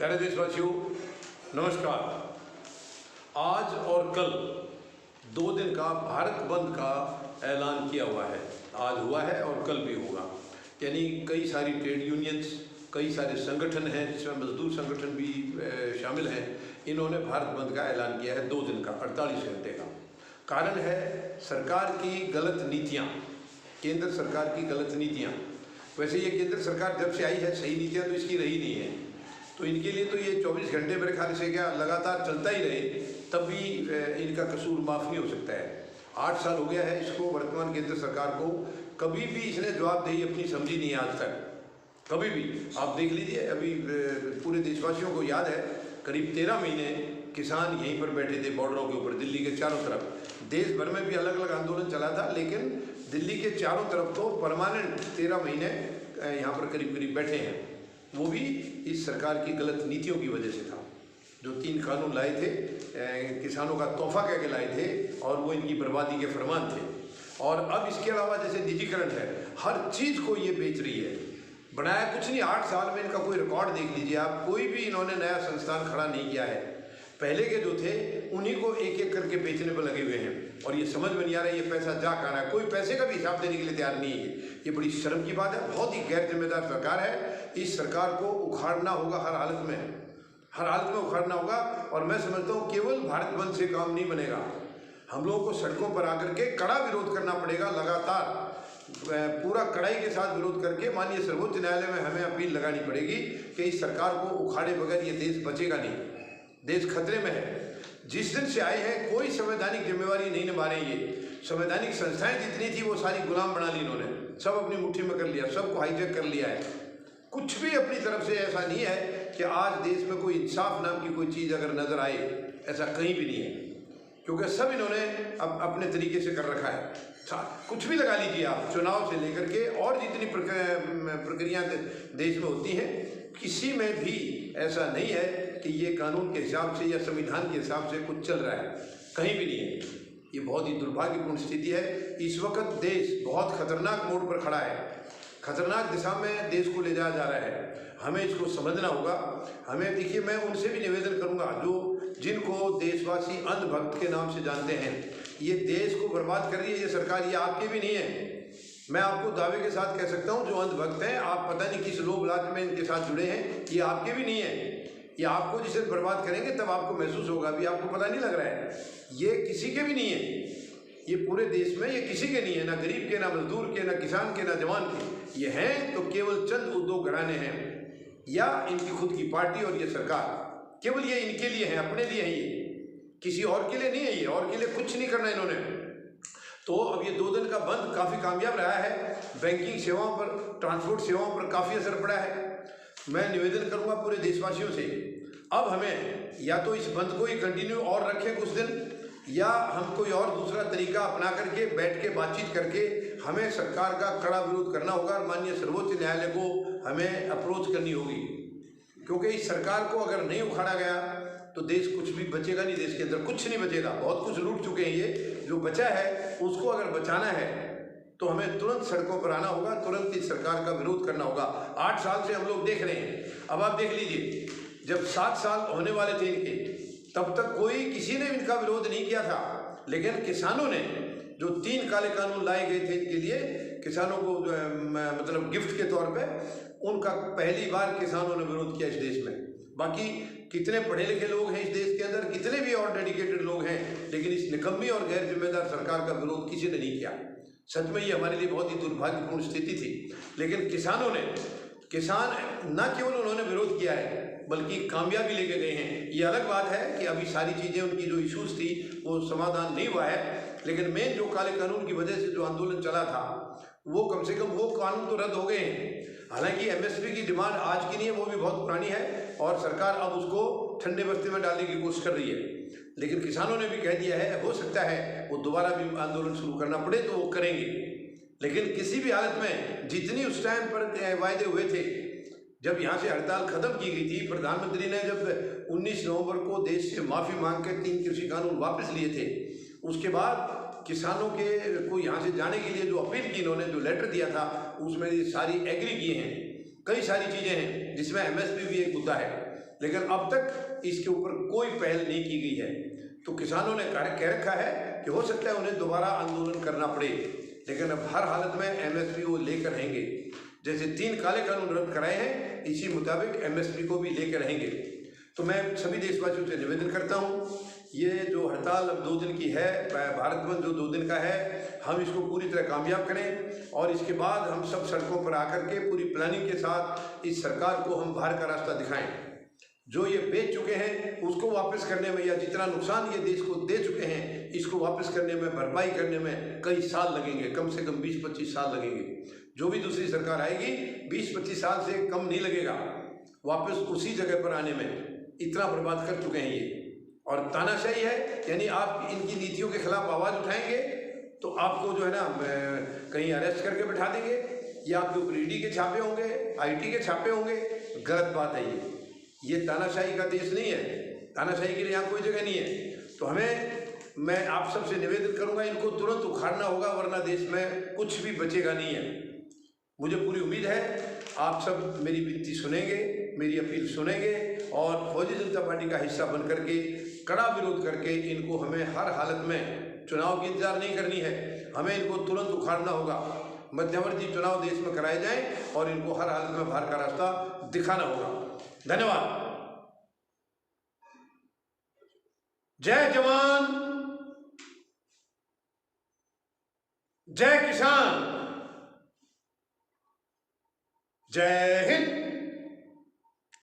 प्यारे देशवासियों, नमस्कार। आज और कल 2 दिन का भारत बंद का ऐलान किया हुआ है। आज हुआ है और कल भी होगा। यानी कई सारी ट्रेड यूनियंस, कई सारे संगठन हैं जिसमें मजदूर संगठन भी शामिल हैं। इन्होंने भारत बंद का ऐलान किया है 2 दिन का, 48 घंटे का। कारण है सरकार की गलत नीतियाँ, केंद्र सरकार की गलत नीतियाँ। वैसे ये केंद्र सरकार जब से आई है सही नीतियाँ तो इसकी रही नहीं है, तो इनके लिए तो ये 24 घंटे मेरे ख्याल से क्या लगातार चलता ही रहे तब भी इनका कसूर माफ़ नहीं हो सकता है। 8 साल हो गया है इसको, वर्तमान केंद्र सरकार को। कभी भी इसने जवाबदेही अपनी समझी नहीं है आज तक, कभी भी। आप देख लीजिए, अभी पूरे देशवासियों को याद है करीब 13 महीने किसान यहीं पर बैठे थे बॉर्डरों के ऊपर, दिल्ली के चारों तरफ। देश भर में भी अलग अलग आंदोलन चला था, लेकिन दिल्ली के चारों तरफ तो परमानेंट 13 महीने यहाँ पर करीब करीब बैठे हैं। वो भी इस सरकार की गलत नीतियों की वजह से था। जो 3 कानून लाए थे, किसानों का तोहफा कह के लाए थे, और वो इनकी बर्बादी के फरमान थे। और अब इसके अलावा जैसे निजीकरण है, हर चीज़ को ये बेच रही है। बनाया कुछ नहीं, 8 साल में इनका कोई रिकॉर्ड देख लीजिए आप, कोई भी इन्होंने नया संस्थान खड़ा नहीं किया है। पहले के जो थे उन्हीं को एक एक करके बेचने पर लगे हुए हैं, और ये समझ में नहीं आ रहा है ये पैसा जा कहाँ रहा है। कोई पैसे का भी हिसाब देने के लिए तैयार नहीं है। ये बड़ी शर्म की बात है। बहुत ही गैर जिम्मेदार सरकार है। इस सरकार को उखाड़ना होगा, हर हालत में उखाड़ना होगा। और मैं समझता हूँ केवल भारत बंद से काम नहीं बनेगा। हम लोगों को सड़कों पर आकर के कड़ा विरोध करना पड़ेगा, लगातार पूरा कड़ाई के साथ विरोध करके माननीय सर्वोच्च न्यायालय में हमें अपील लगानी पड़ेगी कि इस सरकार को उखाड़े बगैर ये देश बचेगा नहीं। देश खतरे में है। जिस दिन से आए हैं कोई संवैधानिक जिम्मेवारी नहीं निभा रहे। ये संवैधानिक संस्थाएं जितनी थी वो सारी गुलाम बना ली इन्होंने, सब अपनी मुट्ठी में कर लिया, सबको हाईजैक कर लिया है। कुछ भी अपनी तरफ से ऐसा नहीं है कि आज देश में कोई इंसाफ नाम की कोई चीज़ अगर नजर आए, ऐसा कहीं भी नहीं है। क्योंकि सब इन्होंने अपने तरीके से कर रखा है। कुछ भी लगा लीजिए आप, चुनाव से लेकर के और जितनी प्रक्रियाएं देश में होती हैं, किसी में भी ऐसा नहीं है कि ये कानून के हिसाब से या संविधान के हिसाब से कुछ चल रहा है, कहीं भी नहीं है। ये बहुत ही दुर्भाग्यपूर्ण स्थिति है। इस वक्त देश बहुत खतरनाक मोड़ पर खड़ा है, खतरनाक दिशा में देश को ले जाया जा रहा है। हमें इसको समझना होगा। हमें देखिए, मैं उनसे भी निवेदन करूंगा जिनको देशवासी अंधभक्त के नाम से जानते हैं। ये देश को बर्बाद कर रही है ये सरकार, ये आपके भी नहीं है। मैं आपको दावे के साथ कह सकता हूँ, जो अंधभक्त हैं, आप पता नहीं किस लोभ लालच में इनके साथ जुड़े हैं, ये आपके भी नहीं है। ये आपको जिसे बर्बाद करेंगे तब आपको महसूस होगा, अभी आपको पता नहीं लग रहा है। ये किसी के भी नहीं है, ये पूरे देश में ये किसी के नहीं है, ना गरीब के, ना मजदूर के, ना किसान के, ना जवान के। ये हैं तो केवल चंद उद्योग घराने हैं या इनकी खुद की पार्टी और ये सरकार, केवल ये इनके लिए है, अपने लिए है। ये किसी और के लिए नहीं है। ये और के लिए कुछ नहीं करना इन्होंने। तो अब ये 2 दिन का बंद काफ़ी कामयाब रहा है। बैंकिंग सेवाओं पर, ट्रांसपोर्ट सेवाओं पर काफ़ी असर पड़ा है। मैं निवेदन करूंगा पूरे देशवासियों से, अब हमें या तो इस बंद को ही कंटिन्यू और रखें कुछ दिन, या हम कोई और दूसरा तरीका अपना करके बैठ के बातचीत करके हमें सरकार का कड़ा विरोध करना होगा और माननीय सर्वोच्च न्यायालय को हमें अप्रोच करनी होगी। क्योंकि इस सरकार को अगर नहीं उखाड़ा गया तो देश कुछ भी बचेगा नहीं, देश के अंदर कुछ नहीं बचेगा। बहुत कुछ लूट चुके हैं ये, जो बचा है उसको अगर बचाना है तो हमें तुरंत सड़कों पर आना होगा, तुरंत इस सरकार का विरोध करना होगा। 8 साल से हम लोग देख रहे हैं। अब आप देख लीजिए, जब 7 साल होने वाले थे इनके, तब तक किसी ने इनका विरोध नहीं किया था। लेकिन किसानों ने जो 3 काले कानून लाए गए थे इनके लिए, किसानों को मतलब गिफ्ट के तौर पे, उनका पहली बार किसानों ने विरोध किया इस देश में। बाकी कितने पढ़े लिखे लोग हैं इस देश के अंदर, कितने भी और डेडिकेटेड लोग हैं, लेकिन इस निकम्मी और गैर जिम्मेदार सरकार का विरोध किसी ने नहीं किया। सच में ये हमारे लिए बहुत ही दुर्भाग्यपूर्ण स्थिति थी। लेकिन किसान न केवल उन्होंने विरोध किया है बल्कि कामयाबी लेके गए हैं। ये अलग बात है कि अभी सारी चीज़ें, उनकी जो इश्यूज थी वो समाधान नहीं हुआ है। लेकिन मेन जो काले कानून की वजह से जो आंदोलन चला था, वो कम से कम वो कानून तो रद्द हो गए हैं। हालांकि एमएसपी की डिमांड आज की नहीं है, वो भी बहुत पुरानी है, और सरकार अब उसको ठंडे बस्ते में डालने की कोशिश कर रही है। लेकिन किसानों ने भी कह दिया है, हो सकता है वो दोबारा भी आंदोलन शुरू करना पड़े तो वो करेंगे। लेकिन किसी भी हालत में जितनी उस टाइम पर वायदे हुए थे, जब यहाँ से हड़ताल खत्म की गई थी, प्रधानमंत्री ने जब 19 नवंबर को देश से माफ़ी मांग के 3 कृषि कानून वापस लिए थे, उसके बाद किसानों को यहाँ से जाने के लिए जो अपील की इन्होंने, जो लेटर दिया था, उसमें ये सारी एग्री किए हैं कई सारी चीज़ें हैं जिसमें एमएसपी भी एक मुद्दा है, लेकिन अब तक इसके ऊपर कोई पहल नहीं की गई है। तो किसानों ने कह रखा है कि हो सकता है उन्हें दोबारा आंदोलन करना पड़े, लेकिन अब हर हालत में एमएसपी वो लेकर रहेंगे। जैसे 3 काले कानून रद्द कराए हैं, इसी मुताबिक एमएसपी को भी लेकर रहेंगे। तो मैं सभी देशवासियों से निवेदन करता हूँ, ये जो हड़ताल अब 2 दिन की है, भारत बंद जो 2 दिन का है, हम इसको पूरी तरह कामयाब करें और इसके बाद हम सब सड़कों पर आकर के पूरी प्लानिंग के साथ इस सरकार को हम बाहर का रास्ता दिखाएं। जो ये बेच चुके हैं उसको वापस करने में, या जितना नुकसान ये देश को दे चुके हैं इसको वापस करने में, भरपाई करने में कई साल लगेंगे, कम से कम 20-25 साल लगेंगे। जो भी दूसरी सरकार आएगी 20-25 साल से कम नहीं लगेगा वापस उसी जगह पर आने में। इतना बर्बाद कर चुके हैं ये, और तानाशाही है, यानी आप इनकी नीतियों के खिलाफ आवाज़ उठाएंगे तो आपको जो है ना कहीं अरेस्ट करके बैठा देंगे, या आपके ऊपर ईडी के छापे होंगे, आईटी के छापे होंगे। गलत बात है ये तानाशाही का देश नहीं है, तानाशाही के लिए यहाँ कोई जगह नहीं है। तो मैं आप सबसे निवेदन करूँगा, इनको तुरंत उखाड़ना होगा, वरना देश में कुछ भी बचेगा नहीं है। मुझे पूरी उम्मीद है आप सब मेरी विनती सुनेंगे, मेरी अपील सुनेंगे और फौजी जनता पार्टी का हिस्सा बन करके कड़ा विरोध करके इनको हमें हर हालत में, चुनाव की इंतजार नहीं करनी है, हमें इनको तुरंत उखाड़ना होगा। मध्यवर्ती चुनाव देश में कराए जाएं और इनको हर हालत में बाहर का रास्ता दिखाना होगा। धन्यवाद। जय जवान, जय किसान, जय हिंद।